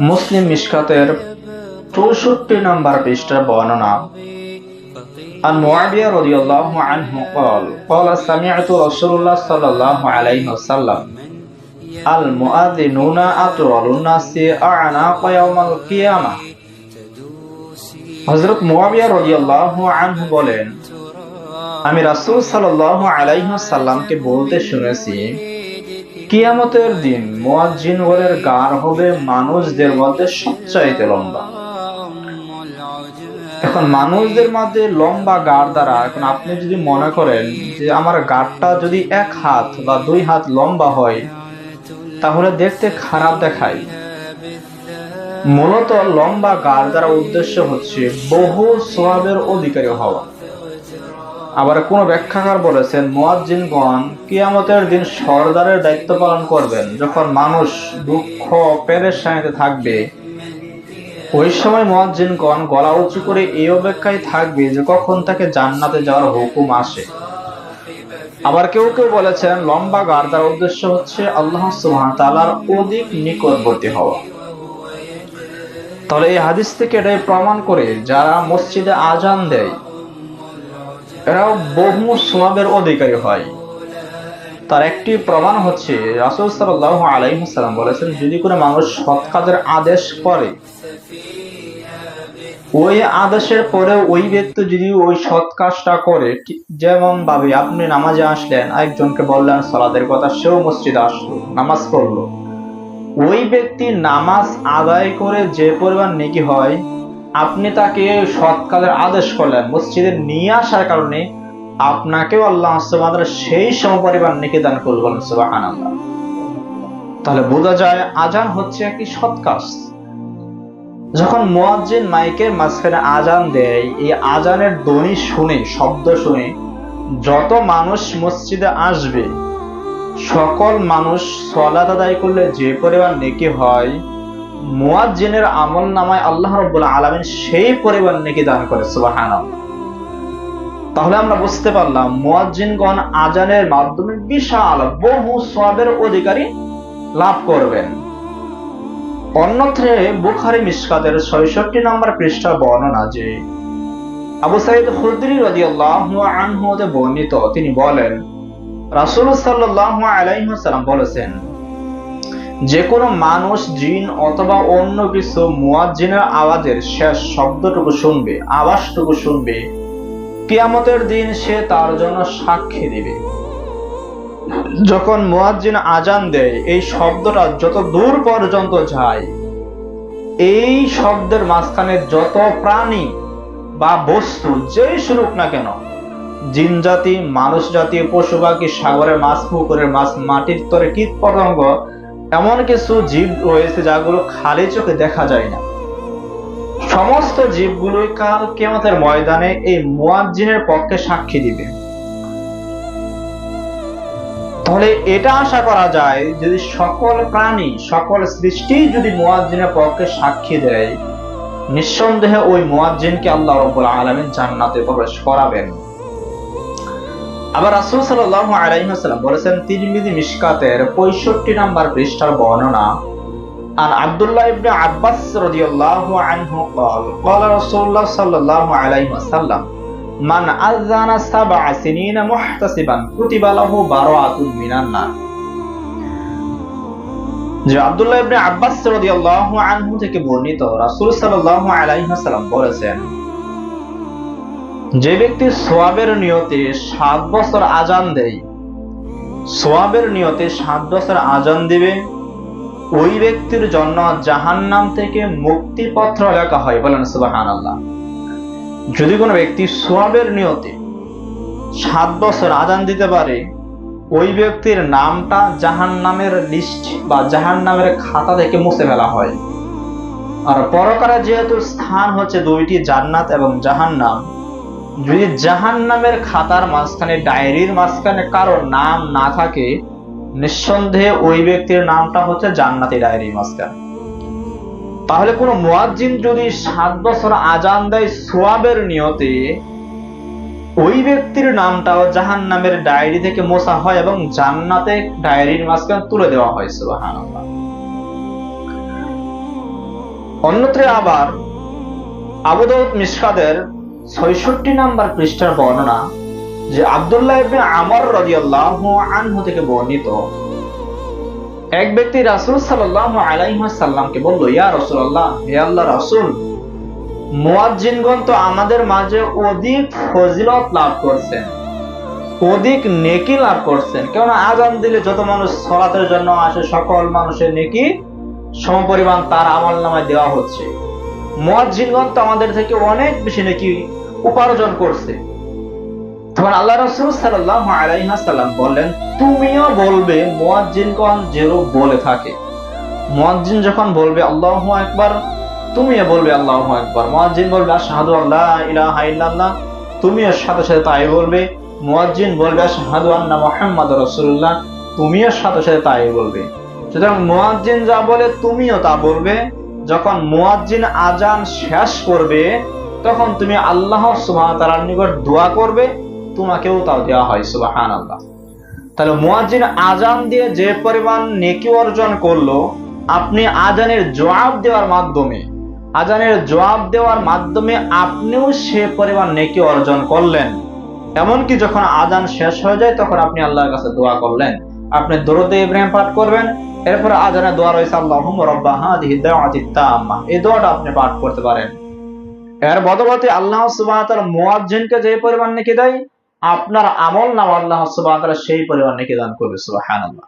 মুসলিম মিশকাতের ৬৪ নম্বর পৃষ্ঠার বর্ণনা। عن معاوية رضي الله عنه قال سمعت رسول الله صلى الله عليه وسلم المؤذنون أطول الناس أعناق يوم القيامة। হযরত মুআবিয়া রাদিয়াল্লাহু আনহু বলেন, আমি রাসূল সাল্লাল্লাহু আলাইহি ওয়াসাল্লামকে বলতে শুনেছি, কিয়ামতের দিন মুয়াজ্জিনগণের গাড় হবে মানুষদের মধ্যে সবচাইতে লম্বা। এখন মানুষদের মধ্যে লম্বা গাড় দ্বারা এখন আপনি যদি মনে করেন যে আমার গাড়টা যদি ১ হাত বা ২ হাত লম্বা হয় তাহলে দেখতে খারাপ দেখায়। মূলত লম্বা গাড় দ্বারা উদ্দেশ্য হচ্ছে বহু সওয়াবের অধিকারী হওয়া। আবার কোন ব্যাখ্যাকার বলেছেন, মুয়াজ্জিনগণ কিয়ামতের দিন সরদারের দায়িত্ব পালন করবেন। যখন মানুষ দুঃখ পেরেশানিতে থাকবে ওই সময় মুয়াজ্জিনগণ গলা উঁচু করে এই অপেক্ষায় থাকবে যে কখন তাকে জান্নাতে যাওয়ার হুকুম আসে। আবার কেউ কেউ বলেছেন লম্বা গাড় দ্বারা উদ্দেশ্য হচ্ছে আল্লাহ সুবহানাহু ওয়া তাআলার অধিক নিকটবর্তী হওয়া। তাহলে এই হাদিস থেকে এটাই প্রমাণ করে যারা মসজিদে আজান দেয় এরাও বহু সওয়াবের অধিকারী হয়। তার একটি প্রমাণ হচ্ছে রাসূল সাল্লাল্লাহু আলাইহি ওয়াসাল্লাম বলেছেন, যদি কোনো মানুষ সৎ কাজের আদেশ করে ওই আদেশের পরে ওই ব্যক্তি যদি ওই সৎ কাজটা করে, যেমন ভাবে আপনি নামাজে আসলেন, একজনকে বললেন সালাতের কথা, সেও মসজিদে আসলো, নামাজ পড়লো, ওই ব্যক্তি নামাজ আদায় করে যে পরিমাণ নেকি হয়, আপনি তাকে সৎ কাজের আদেশ করলেন, মসজিদে নিয়ে আসার কারণে আপনাকেও আল্লাহ সুবহানাহু ওয়া তাআলা সেই সমপরিমাণ নেকি দান করবেন। সুবহানাল্লাহ। তাহলে বোঝা যায় আজান হচ্ছে একটি সৎ কাজ। যখন মুয়াজ্জিন মাইকের মাঝখানে আজান দেয়, এই আজানের ধ্বনি শুনে, শব্দ শুনে যত মানুষ মসজিদে আসবে সকল মানুষ সালাত আদায় করলে যে পরিমাণ নেকি হয়, মুয়াজ্জিনের আমল নামায় আল্লাহ রাব্বুল আলামিন সেই পরিমাণ নেকি দান করে। সুবহানাল্লাহ। তাহলে আমরা বুঝতে পারলাম মুয়াজ্জিনগণ আজানের মাধ্যমে বিশাল বহু সওয়াবের অধিকারী লাভ করবেন। অন্যত্রে বুখারী মিশকাতের ৬৬ নম্বর পৃষ্ঠার বর্ণনা যে আবু সাঈদ খুদরি রাদিয়াল্লাহু আনহু হতে বর্ণিত, তিনি বলেন রাসূল সাল্লাল্লাহু আলাইহি ওয়াসাল্লাম বলেছেন, যে কোনো মানুষ, জিন অথবা অন্য কিছু মুয়াজ্জিনের আওয়াজের শেষ শব্দটুকু শুনবে, আওয়াজটুকু শুনবে, কিয়ামতের দিন সে তার জন্য সাক্ষী দিবে। যখন মুয়াজ্জিন আজান দেয় এই শব্দটা যত দূর পর্যন্ত যায়, এই শব্দের মাঝখানে যত প্রাণী বা বস্তু যেই শুনুক না কেন, জিন জাতি, মানুষ জাতি, পশু পাখি, সাগরের মাছ, পুকুরের মাছ, মাটির তরে কীট পতঙ্গ, এমন কিছু জীব রয়েছে যাগুলো খালি চোখে দেখা যায় না, সমস্ত জীবগুলোই কাল কিয়ামতের ময়দানে এই মুয়াজ্জিনের পক্ষে সাক্ষী দিবে। তাহলে এটা আশা করা যায় যদি সকল প্রাণী, সকল সৃষ্টি যদি মুয়াজ্জিনের পক্ষে সাক্ষী দেয়, নিঃসন্দেহে ওই মুয়াজ্জিনকে আল্লাহ রাব্বুল আলামিন জান্নাতে প্রবেশ করাবেন। আবার রাসূল সাল্লাল্লাহু আলাইহি ওয়াসাল্লাম বলেছেন, তিরমিজি মিশকাতের ৬৫ নম্বর পৃষ্ঠার বর্ণনা, আন আব্দুল্লাহ ইবনে আব্বাস রাদিয়াল্লাহু আনহু قال قال رسول الله صلى الله عليه وسلم মান আযানা সাবআ সিনিনা মুহতাসিবান কুতিবা লাহু বারাআতুন মিনান নার। যে আব্দুল্লাহ ইবনে আব্বাস রাদিয়াল্লাহু আনহু থেকে বর্ণিত, রাসূল সাল্লাল্লাহু আলাইহি ওয়াসাল্লাম বলেছেন, যে ব্যক্তি সওয়াবের নিয়তে ৭ বছর আজান দেয়, সওয়াবের নিয়তে ৭ বছর আজান দিবে, ওই ব্যক্তির জন্য জাহান্নাম থেকে মুক্তিপত্র লেখা হয়। বলেন সুবহানাল্লাহ। যদি কোনো ব্যক্তি সওয়াবের নিয়তে ৭ বছর আজান দিতে পারে, ওই ব্যক্তির নামটা জাহান্নামের লিস্ট বা জাহান্নামের খাতা থেকে মুছে ফেলা হয়। আর পরকালে যেহেতু স্থান হচ্ছে দুইটি, জান্নাত এবং জাহান্নাম, যদি জাহান্নামের খাতার মাঝখানে, ডায়েরির মাঝখানে কারো নাম না থাকে, নিঃসন্দেহে ওই ব্যক্তির নামটা হচ্ছে জান্নাতি ডায়েরির মাঝখানে। তাহলে কোনো মুয়াজ্জিন যদি ৭ বছর আজান দেয় সওয়াবের নিয়তে, ওই ব্যক্তির নামটাও জাহান্নামের ডায়েরি থেকে মোছা হয় এবং জান্নাতে ডায়েরির মাঝখানে তুলে দেওয়া হয়। সুবহানাল্লাহ। অন্যত্রে আবার আবু দাউদ মিশকাতের ৬৬ নম্বর পৃষ্ঠার বর্ণনা যে আব্দুল্লাহ ইবনে আমর রাদিয়াল্লাহু আনহু থেকে বর্ণিত, এক ব্যক্তি রাসূল সাল্লাল্লাহু আলাইহি ওয়াসাল্লামকে বলল, ইয়া রাসূলুল্লাহ, হে আল্লাহর রাসূল, মুয়াজ্জিনগণ তো আমাদের মাঝে অধিক ফজিলত লাভ করছেন, অধিক নেকি লাভ করছেন। কেননা আযান দিলে যত মানুষ সালাতের জন্য আসে সকল মানুষের নেকি সমপরিমাণ তার আমলনামায় দেওয়া হচ্ছে। মুয়াজ্জিনগণ তো আমাদের থেকে অনেক বেশি নেকি উপার্জন করছে। তখন আল্লাহ রাসূল সাল্লাল্লাহু আলাইহি ওয়াসাল্লাম বললেন, তুমিও বলবে মুয়াজ্জিনগণ যেরূপ বলে থাকে। মুয়াজ্জিন যখন বলবে আল্লাহু আকবার, তুমিও বলবে আল্লাহু আকবার। মুয়াজ্জিন বলবে আশহাদু আল্লা ইলাহা ইল্লাল্লাহ, তুমিও সাথে সাথে তাই বলবে। মুয়াজ্জিন বলবে আশহাদু আন্না মুহাম্মাদুর রাসূলুল্লাহ, তুমিও সাথে সাথে তাই বলবে। সুতরাং মুয়াজ্জিন যা বলে তুমিও তা বলবে। যখন মুয়াজ্জিন আজান শেষ করবে তখন তুমি আল্লাহ সুবহানাহু ওয়া তাআলার নিকট দোয়া করবে, তোমাকেও তাও দেওয়া হয়। সুবহানাল্লাহ। তাহলে মুয়াজ্জিন আজান দিয়ে যে পরিমাণ নেকি অর্জন করলো, আপনি আজানের জবাব দেওয়ার মাধ্যমে আপনিও সে পরিমাণ নেকি অর্জন করলেন। এমনকি যখন আজান শেষ হয়ে যায় তখন আপনি আল্লাহর কাছে দোয়া করলেন, আপনি দরুদে ইব্রাহিম পাঠ করবেন। এরপর আজানে দোয়া রয়েছে আল্লাহুম্মা রাব্বা হাযিহি দাওয়াতিত তাম্মা, এই দোয়াটা আপনি পাঠ করতে পারেন। এর বদৌলতে আল্লাহ সুবহানাহু ওয়া তাআলা মুয়াজ্জিনকে যে পরিমাণ নেকি দেয়, আপনার আমলনামা আল্লাহ সুবহানাহু ওয়া তাআলা সেই পরিমাণ নেকি দান করবে। সুবহানাল্লাহ।